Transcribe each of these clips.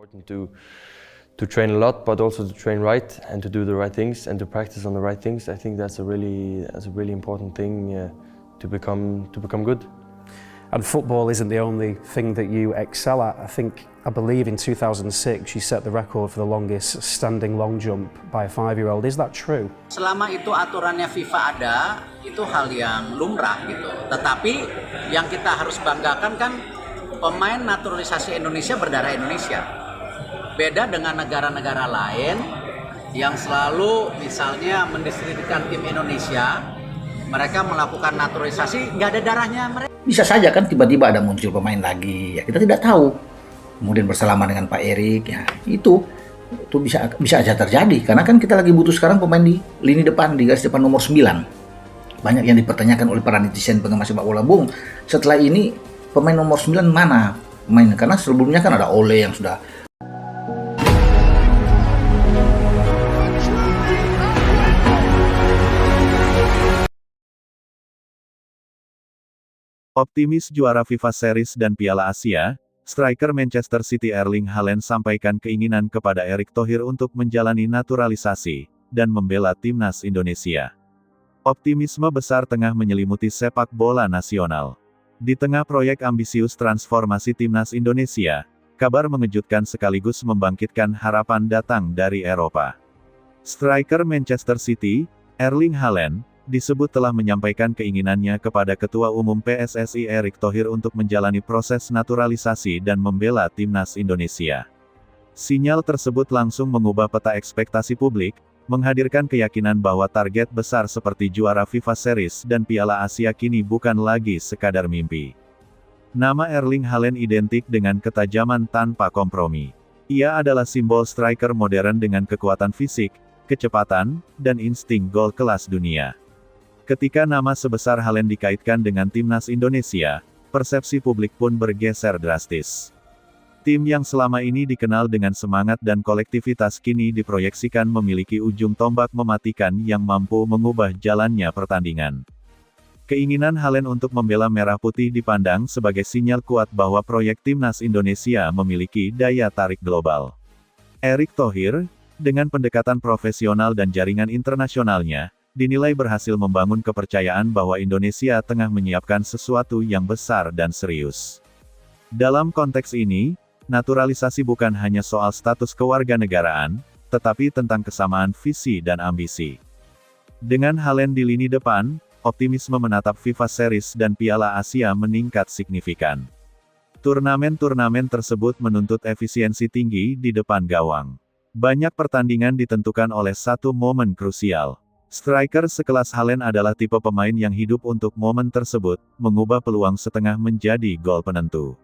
Important to train a lot, but also to train right and to do the right things and to practice on the right things. I think that's a really important thing to become good. And football isn't the only thing that you excel at. I believe in 2006 you set the record for the longest standing long jump by a 5-year-old. Is that true? Selama itu aturannya FIFA ada, itu hal yang lumrah gitu. Tetapi yang kita harus banggakan kan pemain naturalisasi Indonesia berdarah Indonesia. Beda dengan negara-negara lain yang selalu misalnya mendiskreditkan tim Indonesia, mereka melakukan naturalisasi nggak ada darahnya mereka. Bisa saja kan tiba-tiba ada muncul pemain lagi, ya kita tidak tahu. Kemudian bersalaman dengan Pak Erik, ya itu bisa aja terjadi. Karena kan kita lagi butuh sekarang pemain di lini depan, di garis depan nomor 9. Banyak yang dipertanyakan oleh para netizen penggemar sepak bola, Bung. Setelah ini pemain nomor 9 mana pemainnya? Karena sebelumnya kan ada Ole yang sudah. Optimis juara FIFA Series dan Piala Asia, striker Manchester City Erling Haaland sampaikan keinginan kepada Erick Thohir untuk menjalani naturalisasi dan membela timnas Indonesia. Optimisme besar tengah menyelimuti sepak bola nasional. Di tengah proyek ambisius transformasi timnas Indonesia, kabar mengejutkan sekaligus membangkitkan harapan datang dari Eropa. Striker Manchester City, Erling Haaland, disebut telah menyampaikan keinginannya kepada Ketua Umum PSSI Erick Thohir untuk menjalani proses naturalisasi dan membela timnas Indonesia. Sinyal tersebut langsung mengubah peta ekspektasi publik, menghadirkan keyakinan bahwa target besar seperti juara FIFA Series dan Piala Asia kini bukan lagi sekadar mimpi. Nama Erling Haaland identik dengan ketajaman tanpa kompromi. Ia adalah simbol striker modern dengan kekuatan fisik, kecepatan, dan insting gol kelas dunia. Ketika nama sebesar Haaland dikaitkan dengan timnas Indonesia, persepsi publik pun bergeser drastis. Tim yang selama ini dikenal dengan semangat dan kolektivitas kini diproyeksikan memiliki ujung tombak mematikan yang mampu mengubah jalannya pertandingan. Keinginan Haaland untuk membela merah putih dipandang sebagai sinyal kuat bahwa proyek timnas Indonesia memiliki daya tarik global. Erick Thohir, dengan pendekatan profesional dan jaringan internasionalnya, dinilai berhasil membangun kepercayaan bahwa Indonesia tengah menyiapkan sesuatu yang besar dan serius. Dalam konteks ini, naturalisasi bukan hanya soal status kewarganegaraan, tetapi tentang kesamaan visi dan ambisi. Dengan Haaland di lini depan, optimisme menatap FIFA Series dan Piala Asia meningkat signifikan. Turnamen-turnamen tersebut menuntut efisiensi tinggi di depan gawang. Banyak pertandingan ditentukan oleh satu momen krusial. Striker sekelas Haaland adalah tipe pemain yang hidup untuk momen tersebut, mengubah peluang setengah menjadi gol penentu.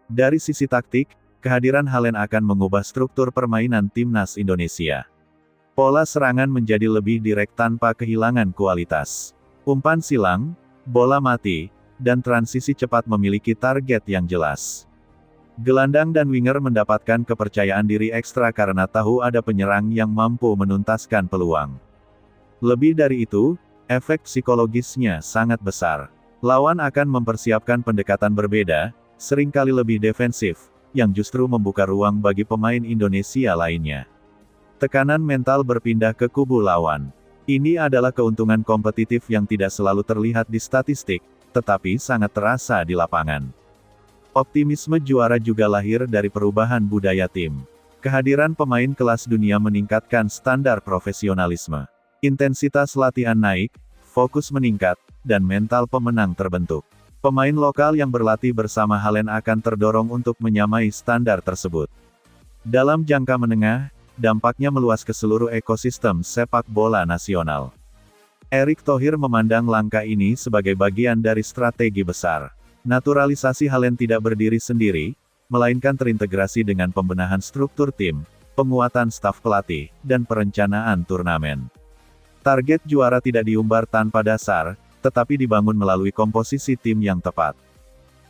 Dari sisi taktik, kehadiran Haaland akan mengubah struktur permainan timnas Indonesia. Pola serangan menjadi lebih direct tanpa kehilangan kualitas. Umpan silang, bola mati, dan transisi cepat memiliki target yang jelas. Gelandang dan winger mendapatkan kepercayaan diri ekstra karena tahu ada penyerang yang mampu menuntaskan peluang. Lebih dari itu, efek psikologisnya sangat besar. Lawan akan mempersiapkan pendekatan berbeda, seringkali lebih defensif, yang justru membuka ruang bagi pemain Indonesia lainnya. Tekanan mental berpindah ke kubu lawan. Ini adalah keuntungan kompetitif yang tidak selalu terlihat di statistik, tetapi sangat terasa di lapangan. Optimisme juara juga lahir dari perubahan budaya tim. Kehadiran pemain kelas dunia meningkatkan standar profesionalisme. Intensitas latihan naik, fokus meningkat, dan mental pemenang terbentuk. Pemain lokal yang berlatih bersama Haaland akan terdorong untuk menyamai standar tersebut. Dalam jangka menengah, dampaknya meluas ke seluruh ekosistem sepak bola nasional. Erick Thohir memandang langkah ini sebagai bagian dari strategi besar. Naturalisasi Haaland tidak berdiri sendiri, melainkan terintegrasi dengan pembenahan struktur tim, penguatan staf pelatih, dan perencanaan turnamen. Target juara tidak diumbar tanpa dasar, tetapi dibangun melalui komposisi tim yang tepat.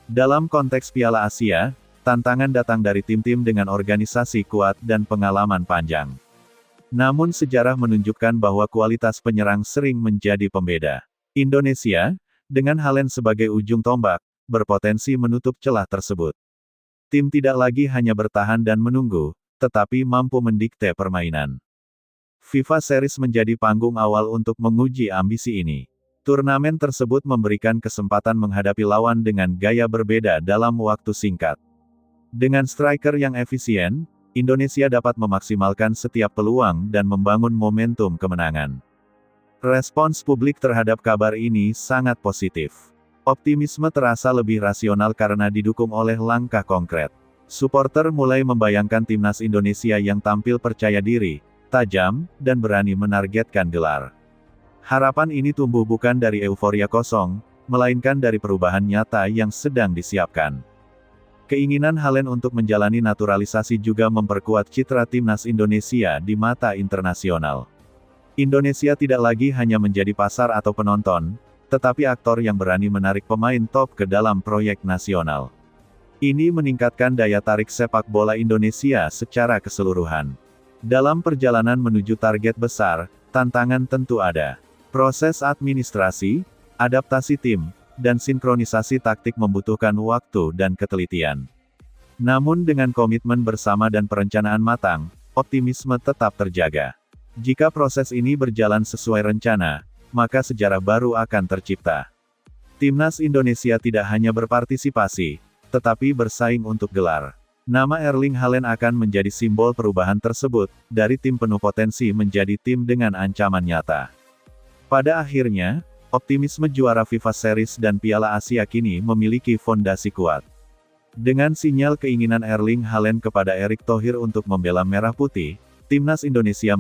Dalam konteks Piala Asia, tantangan datang dari tim-tim dengan organisasi kuat dan pengalaman panjang. Namun sejarah menunjukkan bahwa kualitas penyerang sering menjadi pembeda. Indonesia, dengan Haaland sebagai ujung tombak, berpotensi menutup celah tersebut. Tim tidak lagi hanya bertahan dan menunggu, tetapi mampu mendikte permainan. FIFA Series menjadi panggung awal untuk menguji ambisi ini. Turnamen tersebut memberikan kesempatan menghadapi lawan dengan gaya berbeda dalam waktu singkat. Dengan striker yang efisien, Indonesia dapat memaksimalkan setiap peluang dan membangun momentum kemenangan. Respons publik terhadap kabar ini sangat positif. Optimisme terasa lebih rasional karena didukung oleh langkah konkret. Supporter mulai membayangkan timnas Indonesia yang tampil percaya diri, tajam, dan berani menargetkan gelar. Harapan ini tumbuh bukan dari euforia kosong, melainkan dari perubahan nyata yang sedang disiapkan. Keinginan Haaland untuk menjalani naturalisasi juga memperkuat citra timnas Indonesia di mata internasional. Indonesia tidak lagi hanya menjadi pasar atau penonton, tetapi aktor yang berani menarik pemain top ke dalam proyek nasional. Ini meningkatkan daya tarik sepak bola Indonesia secara keseluruhan. Dalam perjalanan menuju target besar, tantangan tentu ada. Proses administrasi, adaptasi tim, dan sinkronisasi taktik membutuhkan waktu dan ketelitian. Namun dengan komitmen bersama dan perencanaan matang, optimisme tetap terjaga. Jika proses ini berjalan sesuai rencana, maka sejarah baru akan tercipta. Timnas Indonesia tidak hanya berpartisipasi, tetapi bersaing untuk gelar. Nama Erling Haaland akan menjadi simbol perubahan tersebut, dari tim penuh potensi menjadi tim dengan ancaman nyata. Pada akhirnya, optimisme juara FIFA Series dan Piala Asia kini memiliki fondasi kuat. Dengan sinyal keinginan Erling Haaland kepada Erick Thohir untuk membela Merah Putih, timnas Indonesia